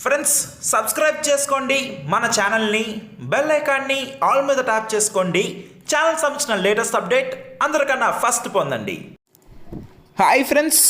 Friends subscribe చేసుకోండి మన ఛానల్ని, బెల్ ఐకాన్ని ఆల్ మీద ట్యాప్ చేసుకోండి. ఛానల్ సంబంధించిన లేటెస్ట్ అప్డేట్ అందరికన్నా ఫస్ట్ పొందండి. హాయ్ ఫ్రెండ్స్,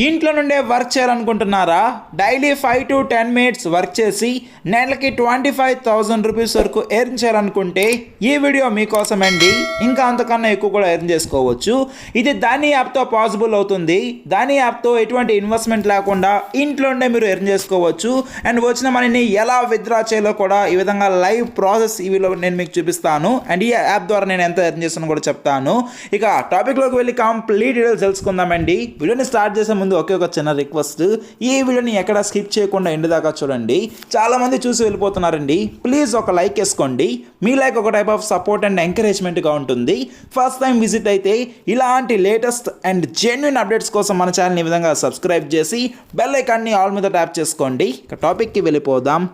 ఇంట్లో నుండే వర్క్ చేయాలనుకుంటున్నారా? డైలీ 5 to 10 minutes వర్క్ చేసి నెలకి 25,000 రూపీస్ వరకు ఎర్న్ చేయాలనుకుంటే ఈ వీడియో మీకోసమండి. ఇంకా అంతకన్నా ఎక్కువ కూడా ఎర్న్ చేసుకోవచ్చు. ఇది ధనీ యాప్తో పాసిబుల్ అవుతుంది. ధనీ యాప్తో ఎటువంటి ఇన్వెస్ట్మెంట్ లేకుండా ఇంట్లోనే మీరు ఎర్న్ చేసుకోవచ్చు. అండ్ వచ్చిన మనీని ఎలా విత్డ్రా చేయాలో కూడా ఈ విధంగా లైవ్ ప్రాసెస్ ఈ వీడియోలో నేను మీకు చూపిస్తాను. అండ్ ఈ యాప్ ద్వారా నేను ఎంత ఎర్న్ చేస్తానో కూడా చెప్తాను. ఇక టాపిక్లోకి వెళ్ళి కంప్లీట్ డీటెయిల్స్ తెలుసుకుందామండి. వీడియోని స్టార్ట్ చేసే ముందు ఒకే ఒక చిన్న రిక్వెస్ట్, ఈ వీడియోని ఎక్కడ స్కిప్ చేయకుండా ఎండ్ దాకా చూడండి. చాలా మంది చూసి వెళ్ళిపోతున్నారండి. ప్లీజ్ ఒక లైక్ వేసుకోండి. మీ లైక్ ఒక టైప్ ఆఫ్ సపోర్ట్ అండ్ ఎంకరేజ్మెంట్గా ఉంటుంది. ఫస్ట్ టైం విజిట్ అయితే ఇలాంటి లేటెస్ట్ అండ్ జెన్యున్ అప్డేట్స్ కోసం మన ఛానల్ని ఈ విధంగా సబ్స్క్రైబ్ చేసి బెల్ ఐకాన్ని ఆల్ మీద ట్యాప్ చేసుకోండి. ఇక టాపిక్కి వెళ్ళిపోదాం.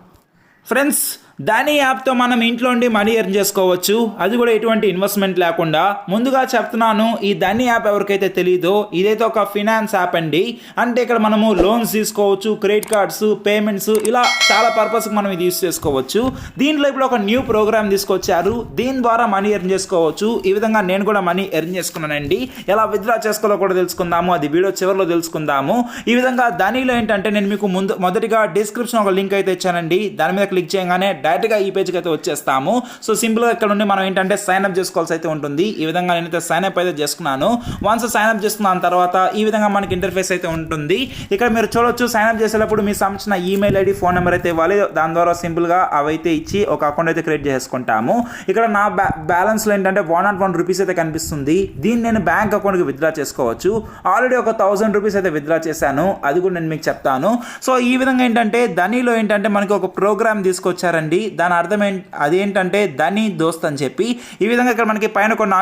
ఫ్రెండ్స్, ధనీ యాప్తో మనం ఇంట్లో ఉండి మనీ ఎర్న్ చేసుకోవచ్చు. అది కూడా ఎటువంటి ఇన్వెస్ట్మెంట్ లేకుండా. ముందుగా చెప్తున్నాను, ఈ ధనీ యాప్ ఎవరికైతే తెలీదో ఇదైతే ఒక ఫినాన్స్ యాప్ అండి. అంటే ఇక్కడ మనము లోన్స్ తీసుకోవచ్చు, క్రెడిట్ కార్డ్స్, పేమెంట్స్, ఇలా చాలా పర్పస్కి మనం ఇది యూస్ చేసుకోవచ్చు. దీంట్లో ఇప్పుడు ఒక న్యూ ప్రోగ్రామ్ తీసుకొచ్చారు. దీని ద్వారా మనీ ఎర్న్ చేసుకోవచ్చు. ఈ విధంగా నేను కూడా మనీ ఎర్న్ చేసుకున్నానండి. ఎలా విత్డ్రా చేసుకోవాలో కూడా తెలుసుకుందాము. అది వీడియో చివరిలో తెలుసుకుందాము. ఈ విధంగా ధనీలో ఏంటంటే నేను మీకు మొదటిగా డిస్క్రిప్షన్ ఒక లింక్ అయితే ఇచ్చానండి. దాని మీద క్లిక్ చేయగానే డైరెక్ట్గా ఈ పేజ్కి అయితే వచ్చేస్తాము. సో సింపుల్గా ఇక్కడ నుండి మనం ఏంటంటే సైన్అప్ చేసుకోవాల్సి అయితే ఉంటుంది. ఈ విధంగా నేనైతే సైన్అప్ అయితే చేసుకున్నాను. వన్స్ సైన్అప్ చేసుకున్న తర్వాత ఈ విధంగా మనకి ఇంటర్ఫేస్ అయితే ఉంటుంది. ఇక్కడ మీరు చూడొచ్చు, సైన్అప్ చేసేటప్పుడు మీ సంబంధించిన ఈమెయిల్ ఐడి, ఫోన్ నెంబర్ అయితే ఇవ్వాలి. దాని ద్వారా సింపుల్గా అవైతే ఇచ్చి ఒక అకౌంట్ అయితే క్రియేట్ చేసుకుంటాము. ఇక్కడ నా బ్యాలెన్స్లో ఏంటంటే 101 రూపీస్ అయితే కనిపిస్తుంది. దీన్ని నేను బ్యాంక్ అకౌంట్కి విత్డ్రా చేసుకోవచ్చు. ఆల్రెడీ ఒక 1000 రూపీస్ అయితే విత్డ్రా చేశాను. అది కూడా నేను మీకు చెప్తాను. సో ఈ విధంగా ఏంటంటే ధనీలో ఏంటంటే మనకి ఒక ప్రోగ్రామ్ తీసుకొచ్చారండి. దాని అర్థం అదేంటంటే ధనీ దోస్త్ అని చెప్పి. ఈ విధంగా ఇక్కడ మనకి పైన కొన్ని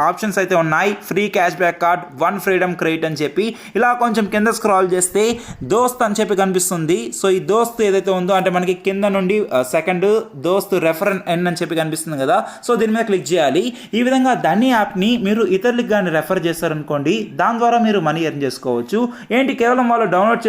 ఆప్షన్స్ అయితే ఉన్నాయి. Free cash back card, 1 freedom credit అని చెప్పి. ఇలా కొంచెం కింద స్క్రాల్ చేస్తే దోస్త్ అని చెప్పి కనిపిస్తుంది. సో ఈ దోస్త్ ఏదైతే ఉందో అంటే మనకి కింద నుండి సెకండ్ దోస్త్ రెఫరెన్ ఎన్ అని చెప్పి కనిపిస్తుంది కదా. సో దీని మీద క్లిక్ చేయాలి. ఈ విధంగా ధనీ యాప్ని మీరు ఇతరులకు కానీ రెఫర్ చేస్తారనుకోండి, దాని ద్వారా మీరు మనీ ఎర్న్ చేసుకోవచ్చు. ఏంటి కేవలం వాళ్ళు డౌన్లోడ్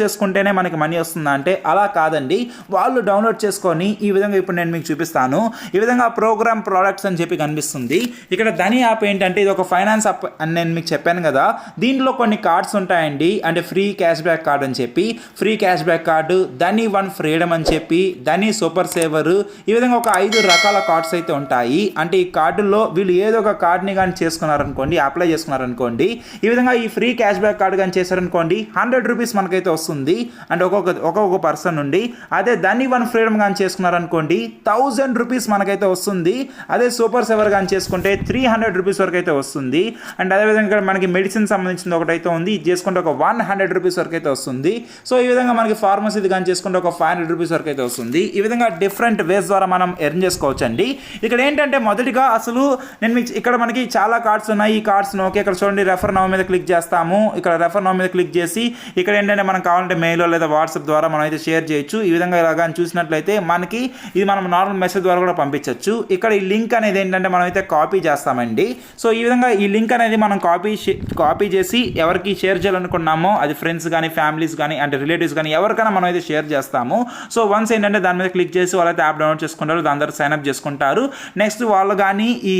చేసుకుంటేనే మనకి మనీ వస్తుందా అంటే అలా కాదండి. వాళ్ళు డౌన్లోడ్ చేసుకొని ఈ విధంగా ఇప్పుడు నేను మీకు చూపిస్తాను. ఈ విధంగా ప్రోగ్రామ్ ప్రోడక్ట్స్ అని చెప్పి కనిపిస్తుంది. ఇక్కడ ధనీ యాప్ ఏంటంటే ఇది ఒక ఫైనాన్స్ యాప్ అని నేను మీకు చెప్పాను కదా. దీంట్లో కొన్ని కార్డ్స్ ఉంటాయండి. అంటే ఫ్రీ క్యాష్ బ్యాక్ కార్డ్ అని చెప్పి, free cash back card, Dhani 1 freedom అని చెప్పి, ధనీ సూపర్ సేవర్, ఈ విధంగా ఒక 5 రకాల కార్డ్స్ అయితే ఉంటాయి. అంటే ఈ కార్డుల్లో వీళ్ళు ఏదో ఒక కార్డ్ని కానీ చేసుకున్నారనుకోండి, అప్లై చేసుకున్నారనుకోండి, ఈ విధంగా ఈ ఫ్రీ క్యాష్ బ్యాక్ కార్డు కానీ చేశారనుకోండి 100 రూపీస్ మనకైతే వస్తుంది. అంటే ఒక్కొక్క పర్సన్ నుండి. అదే ధనీ 1 ఫ్రీడమ్ కానీ చేసుకున్నారనుకోండి 1000 రూపీస్ మనకైతే వస్తుంది. అదే సూపర్ సేవర్ కానీ చేసుకుంటే 300 రూపీస్ వరకు అయితే వస్తుంది. అండ్ అదేవిధంగా ఇక్కడ మనకి మెడిసిన్ సంబంధించింది ఒకటైతే ఉంది. ఇది చేసుకుంటే ఒక 100 రూపీస్ వరకు అయితే వస్తుంది. సో ఈ విధంగా మనకి ఫార్మసీది కానీ చేసుకుంటే ఒక 500 రూపీస్ వరకు అయితే వస్తుంది. ఈ విధంగా డిఫరెంట్ వేస్ ద్వారా మనం ఎర్న్ చేసుకోవచ్చు అండి. ఇక్కడ ఏంటంటే మొదటిగా అసలు నేను మీకు ఇక్కడ మనకి చాలా కార్డ్స్ ఉన్నాయి. ఈ కార్డ్స్ ఓకే, ఇక్కడ చూడండి రెఫర్ నౌ మీద క్లిక్ చేస్తాము. ఇక్కడ రెఫర్ నౌ మీద క్లిక్ చేసి ఇక్కడ ఏంటంటే మనం కావాలంటే మెయిల్ లేదా వాట్సాప్ ద్వారా మనం అయితే షేర్ చేయొచ్చు. ఈ విధంగా ఇలాగా చూసినట్లయితే మనకి ఇది మనం నార్మల్ మెసేజ్ ద్వారా కూడా పంపించవచ్చు. ఇక్కడ ఈ లింక్ అనేది ఏంటంటే మనం అయితే కాపీ చేస్తామండి. సో ఈ విధంగా ఈ లింక్ అనేది మనం కాపీ చేసి ఎవరికి షేర్ చేయాలనుకున్నామో అది ఫ్రెండ్స్ కానీ, ఫ్యామిలీస్ కానీ, అంటే రిలేటివ్స్ కానీ ఎవరికైనా మనం అయితే షేర్ చేస్తాము. సో వన్స్ ఏంటంటే దాని మీద క్లిక్ చేసి వాళ్ళైతే యాప్ డౌన్లోడ్ చేసుకుంటారు. దాని ద్వారా సైన్అప్ చేసుకుంటారు. నెక్స్ట్ వాళ్ళు కానీ ఈ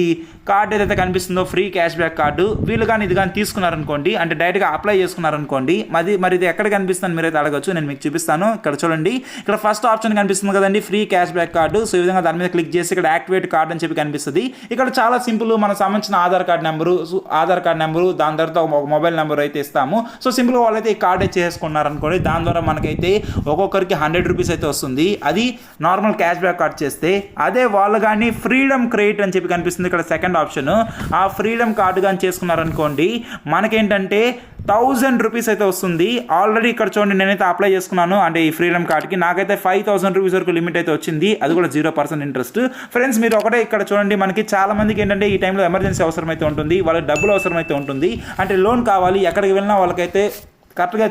కార్డ్ ఏదైతే కనిపిస్తుందో ఫ్రీ క్యాష్ బ్యాక్ కార్డు, వీళ్ళు కానీ ఇది కానీ తీసుకున్నారనుకోండి, అంటే డైరెక్ట్గా అప్లై చేసుకున్నారనుకోండి, మరి ఇది ఎక్కడ కనిపిస్తుంది మీరైతే అడగచ్చు. నేను మీకు చూపిస్తాను. ఇక్కడ చూడండి, ఇక్కడ ఫస్ట్ ఆప్షన్ కనిపిస్తుంది కదండి, free cash back card. So ఈ విధంగా దాని మీద క్లిక్ చేసి ఇక్కడ యాక్టివేట్ కార్డ్ అని చెప్పి కనిపిస్తుంది. ఇక్కడ చాలా సింపుల్, మనకు సంబంధించిన ఆధార్ కార్డ్ నెంబరు, దాని తర్వాత ఒక మొబైల్ నెంబర్ అయితే ఇస్తాము. సో సింపుల్గా వాళ్ళైతే ఈ కార్డ్ అయితే చేసుకున్నారనుకోండి, దాని ద్వారా మనకైతే ఒక్కొక్కరికి 100 రూపీస్ అయితే వస్తుంది. అది నార్మల్ క్యాష్ బ్యాక్ కార్డ్ చేస్తే. అదే వాళ్ళు కానీ ఫ్రీడమ్ క్రెడిట్ అని చెప్పి కనిపిస్తుంది ఇక్కడ సెకండ్ ఆప్షన్. ఆ ఫ్రీడమ్ కార్డు కానీ చేసుకున్నారనుకోండి మనకేంటంటే 1000 రూపీస్ అయితే వస్తుంది. ఆల్రెడీ ఇక్కడ చూడండి నేనైతే అప్లై చేసుకున్నాను. అంటే ఈ ఫ్రీడమ్ కార్డ్కి నాకైతే 5000 రూపీస్ వరకు లిమిట్ అయితే వచ్చింది. అది కూడా 0% ఇంట్రెస్ట్. ఫ్రెండ్స్ మీరు ఒకటే ఇక్కడ చూడండి, మనకి చాలా మందికి ఏంటంటే ఈ టైంలో ఎమర్జెన్సీ అవసరం అయితే ఉంటుంది. వాళ్ళకి డబ్బులు అవసరం అయితే ఉంటుంది. అంటే లోన్ కావాలి, ఎక్కడికి వెళ్ళినా వాళ్ళకైతే కరెక్ట్గా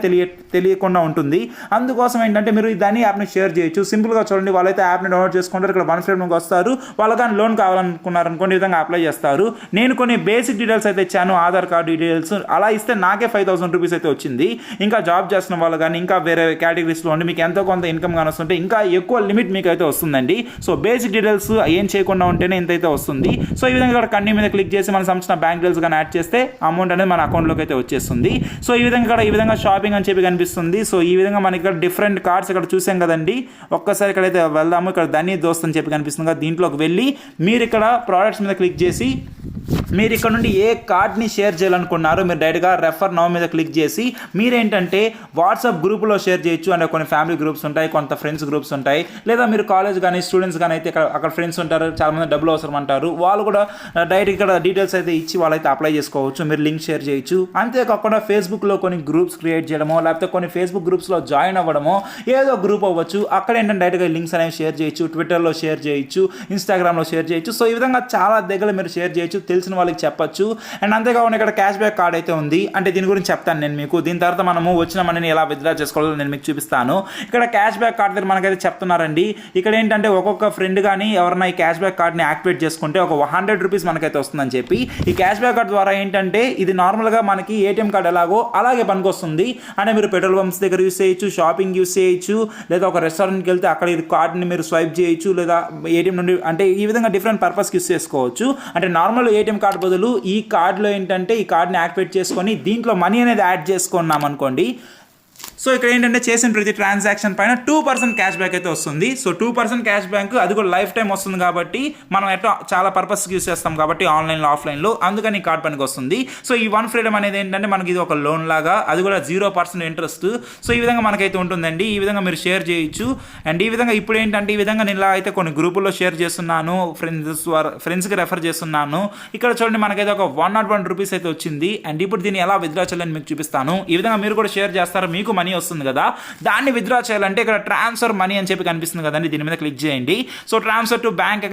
తెలియకుండా ఉంటుంది. అందుకోసం ఏంటంటే మీరు ఈ ధని యాప్ని షేర్ చేయొచ్చు. సింపుల్గా చూడండి, వాళ్ళైతే యాప్ని డౌన్లోడ్ చేసుకుంటారు, ఇక్కడ 1 ఫ్రేమ్కి వస్తారు, వాళ్ళు కానీ లోన్ కావాలనుకున్నారనుకోండి ఈ విధంగా అప్లై చేస్తారు. నేను కొన్ని బేసిక్ డీటెయిల్స్ అయితే ఇచ్చాను, ఆధార్ కార్డు డీటెయిల్స్ అలా ఇస్తే నాకే 5,000 రూపీస్ అయితే వచ్చింది. ఇంకా జాబ్ చేస్తున్న వాళ్ళు కానీ ఇంకా వేరే కేటగిరీస్లో ఉండి మీకు ఎంతో కొంత ఇన్కమ్ కానీ వస్తుంటే ఇంకా ఎక్కువ లిమిట్ మీకు అయితే వస్తుందండి. సో బేసిక్ డీటెయిల్స్ ఏం చేయకుండా ఉంటేనే ఇంత అయితే వస్తుంది. సో ఈ విధంగా ఇక్కడ కన్నీ మీద క్లిక్ చేసి మన సంబంధించిన బ్యాంక్ డీటెయిల్స్ కానీ యాడ్ చేస్తే అమౌంట్ అనేది మన అకౌంట్లోకి అయితే వచ్చేస్తుంది. సో ఈ విధంగా షాపింగ్ అని చెప్పి కనిపిస్తుంది. సో ఈ విధంగా మనకి ఇక్కడ డిఫరెంట్ కార్డ్స్ ఇక్కడ చూసాం కదండి. ఒక్కసారి ఇక్కడైతే వెళ్దాము. ఇక్కడ ధని దోస్త్ అని చెప్పి కనిపిస్తుంది కదా, దీంట్లోకి వెళ్ళి మీరు ఇక్కడ ప్రోడక్ట్స్ మీద క్లిక్ చేసి మీరు ఇక్కడ నుండి ఏ కార్డ్ని షేర్ చేయాలనుకున్నారో మీరు డైరెక్ట్గా రెఫర్ నౌ మీద క్లిక్ చేసి మీరేంటంటే వాట్సాప్ గ్రూప్లో షేర్ చేయొచ్చు. అంటే కొన్ని ఫ్యామిలీ గ్రూప్స్ ఉంటాయి, కొంత ఫ్రెండ్స్ గ్రూప్స్ ఉంటాయి, లేదా మీరు కాలేజ్ కానీ స్టూడెంట్స్ కానీ అయితే అక్కడ ఫ్రెండ్స్ ఉంటారు, చాలామంది డబ్బులు అవసరం అంటారు, వాళ్ళు కూడా డైరెక్ట్ ఇక్కడ డీటెయిల్స్ అయితే ఇచ్చి వాళ్ళైతే అప్లై చేసుకోవచ్చు, మీరు లింక్ షేర్ చేయొచ్చు. అంతేకాకుండా ఫేస్బుక్లో కొన్ని గ్రూప్స్ క్రియేట్ చేయడమో లేకపోతే కొన్ని ఫేస్బుక్ గ్రూప్స్లో జాయిన్ అవ్వడమో ఏదో గ్రూప్ అవ్వచ్చు, అక్కడ ఏంటంటే డైరెక్ట్గా లింక్స్ అనేవి షేర్ చేయొచ్చు, ట్విట్టర్లో షేర్ చేయొచ్చు, ఇన్స్టాగ్రామ్లో షేర్ చేయొచ్చు. సో ఈ విధంగా చాలా దగ్గర మీరు షేర్ చేయొచ్చు, తెలిసిన వాళ్ళకి చెప్పచ్చు. అండ్ అంతేకాకుండా ఇక్కడ క్యాష్ బ్యాక్ కార్డ్ అయితే ఉంది. అంటే దీని గురించి చెప్తాను నేను మీకు. దీని తర్వాత మనము వచ్చిన మనీని ఎలా విత్డ్రా చేసుకోవాలో నేను మీకు చూపిస్తాను. ఇక్కడ క్యాష్ బ్యాక్ కార్డ్ దగ్గర మనకైతే చెప్తున్నారండి. ఇక్కడ ఏంటంటే ఒక్కొక్క ఫ్రెండ్ కానీ ఎవరైనా ఈ క్యాష్ బ్యాక్ కార్డ్ని యాక్టివేట్ చేసుకుంటే ఒక 100 రూపీస్ మనకైతే వస్తుందని చెప్పి, ఈ క్యాష్ బ్యాక్ కార్డ్ ద్వారా ఏంటంటే ఇది నార్మల్గా మనకి ఏటీఎం కార్డ్ ఎలాగో అలాగే పనికొస్తుంది. అంటే మీరు పెట్రోల్ పంప్స్ దగ్గర యూస్ చేయొచ్చు, షాపింగ్ యూస్ చేయొచ్చు, లేదా ఒక రెస్టారెంట్కి వెళ్తే అక్కడ ఈ కార్డ్ని మీరు స్వైప్ చేయొచ్చు, లేదా ఏటీఎం నుండి అంటే ఈ విధంగా డిఫరెంట్ పర్పస్కి యూస్ చేసుకోవచ్చు. అంటే నార్మల్ ఏటీఎం కార్డ్ బదులు ఈ కార్డులో ఏంటంటే ఈ కార్డ్ని యాక్టివేట్ చేసుకొని దీంట్లో మనీ అనేది యాడ్ చేసుకున్నాం అనుకోండి. సో ఇక్కడ ఏంటంటే చేసిన ప్రతి ట్రాన్సాక్షన్ పైన 2% క్యాష్ బ్యాక్ అయితే వస్తుంది. సో 2% క్యాష్ బ్యాక్ అది కూడా లైఫ్ టైం వస్తుంది కాబట్టి మనం ఎట్లా చాలా పర్పస్కి యూస్ చేస్తాం కాబట్టి ఆన్లైన్లో ఆఫ్లైన్లో, అందుకని ఈ కార్డ్ పనికి వస్తుంది. సో ఈ 1 ఫ్రీడమ్ అనేది ఏంటంటే మనకి ఇది ఒక లోన్ లాగా, అది కూడా 0% ఇంట్రెస్ట్. సో ఈ విధంగా మనకైతే ఉంటుందండి. ఈ విధంగా మీరు షేర్ చేయొచ్చు. అండ్ ఈ విధంగా ఇప్పుడు ఏంటంటే ఈ విధంగా నేను ఇలా అయితే కొన్ని గ్రూపుల్లో షేర్ చేస్తున్నాను, ఫ్రెండ్స్కి రెఫర్ చేస్తున్నాను. ఇక్కడ చూడండి మనకైతే ఒక 101 రూపీస్ అయితే వచ్చింది. అండ్ ఇప్పుడు దీన్ని ఎలా విత్డ్రా చేయాలని మీకు చూపిస్తాను. ఈ విధంగా మీరు కూడా షేర్ చేస్తారు, మీకు మనీ వస్తుంది కదా. దాన్ని విత్డ్రా చేయాలంటే ఇక్కడ ట్రాన్స్ఫర్ మనీ అని చెప్పి కనిపిస్తుంది కదండి, దీని మీద క్లిక్ చేయండి. సో ట్రాన్స్ఫర్ టు బ్యాంక్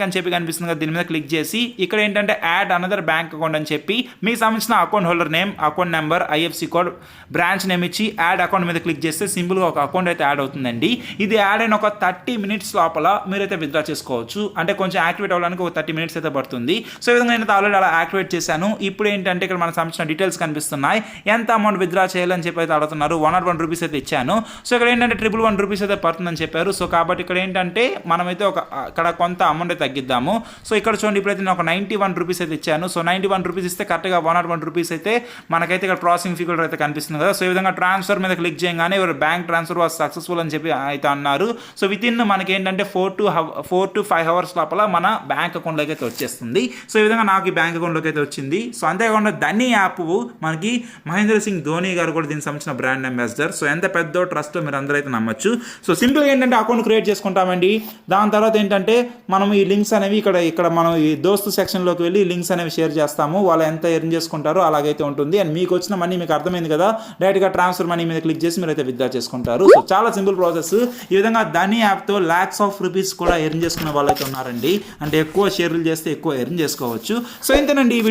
అని చెప్పి కనిపిస్తుంది కదా, దీని మీద క్లిక్ చేసి ఇక్కడ ఏంటంటే యాడ్ అనదర్ బ్యాంక్ అకౌంట్ అని చెప్పి మీకు సంబంధించిన account holder name, account number, IFC code, branch name ఇచ్చి యాడ్ అకౌంట్ మీద క్లిక్ చేస్తే సింపుల్గా ఒక అకౌంట్ అయితే యాడ్ అవుతుందండి. ఇది యాడ్ అయిన ఒక 30 మినిట్స్ లోపల మీరైతే విత్డ్రా చేసుకోవచ్చు. అంటే కొంచెం యాక్టివేట్ అవ్వడానికి ఒక 30 మినిట్స్ అయితే పడుతుంది. సో ఈ విధంగా నేను ఆల్రెడీ అలా యాక్టివేట్ చేశాను. ఇప్పుడు ఏంటంటే ఇక్కడ మనకు సంబంధించిన డీటెయిల్స్ కనిపిస్తున్నాయి, ఎంత అమౌంట్ విత్డ్రా చేయాలని చెప్పి అయితే అడుగుతున్నారు. 101 రూపీస్ అయితే ఇచ్చాను. సో ఇక్కడ ఏంటంటే 111 రూపీస్ అయితే పడుతుందని చెప్పారు. సో కాబట్టి ఇక్కడ ఏంటంటే మనమైతే ఇక్కడ కొంత అమౌంట్ అయితే తగ్గిద్దాము. సో ఇక్కడ చూడండి ఇప్పుడైతే నేను ఒక 91 రూపీస్ అయితే ఇచ్చాను. సో 91 రూపీస్ ఇస్తే కరెక్ట్గా 101 రూపీస్ అయితే మనకైతే ఇక్కడ ప్రాసెసింగ్ ఫీ కూడా అయితే కనిపిస్తుంది కదా. సో ఈ విధంగా ట్రాన్స్ఫర్ మీద క్లిక్ చేయగానే బ్యాంక్ ట్రాన్స్ఫర్ వాస్ సక్సెస్ఫుల్ అని చెప్పి అయితే అన్నారు. సో విత్ ఇన్ మనకి ఏంటంటే 4 to 5 అవర్స్ లోపల మన బ్యాంక్ అకౌంట్లోకి అయితే వచ్చేస్తుంది. సో ఈ విధంగా నాకు ఈ బ్యాంక్ అకౌంట్లోకి అయితే వచ్చింది. సో అంతేకాకుండా ధని యాప్ మనకి మహేంద్ర సింగ్ ధోని గారు కూడా దీనికి సంబంధించిన బ్రాండ్ అంబాసిడర్. సో ఎంత పెద్ద ట్రస్ట్ మీరు అందరూ అయితే నమ్మచ్చు. సో సింపుల్గా ఏంటంటే అకౌంట్ క్రియేట్ చేసుకుంటామండి. దాని తర్వాత ఏంటంటే మనం ఈ లింక్స్ అనేవి ఇక్కడ మనం ఈ దోస్తు సెక్షన్లోకి వెళ్ళి లింక్స్ అనేవి షేర్ చేస్తాము. వాళ్ళు ఎంత ఎర్న్ చేసుకుంటారో అలాగైతే ఉంటుంది. అండ్ మీకు వచ్చిన మనీ మీకు అర్థమైంది కదా, డైరెక్ట్గా ట్రాన్స్ఫర్ మనీ మీద క్లిక్ చేసి మీరు అయితే విత్డ్రా చేసుకుంటారు. సో చాలా సింపుల్ ప్రాసెస్. ఈ విధంగా ధని యాప్తో lakhs of rupees కూడా ఎర్న్ చేసుకునే వాళ్ళైతే ఉన్నారండి. అంటే ఎక్కువ షేర్లు చేస్తే ఎక్కువ ఎర్న్ చేసుకోవచ్చు. సో ఇంతేనండి ఈ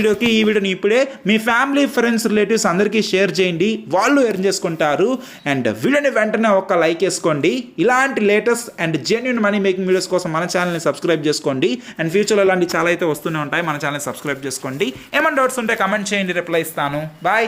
వీడియోని ఇప్పుడే మీ ఫ్యామిలీ, ఫ్రెండ్స్, రిలేటివ్స్ అందరికీ షేర్ చేయండి, వాళ్ళు ఎర్న్ చేసుకుంటారు. అండ్ వీడియోని వెంటనే ఒక లైక్ వేసుకోండి. ఇలాంటి latest and genuine money making videos కోసం మన ఛానల్ని సబ్స్క్రైబ్ చేసుకోండి. అండ్ ఫ్యూచర్లో ఇలాంటి చాలా అయితే వస్తూనే ఉంటాయి, మన ఛానల్ని సబ్స్క్రైబ్ చేసుకోండి. ఏమైనా డౌట్స్ ఉంటే కమెంట్ చేయండి, రిప్లై ఇస్తాను. బాయ్.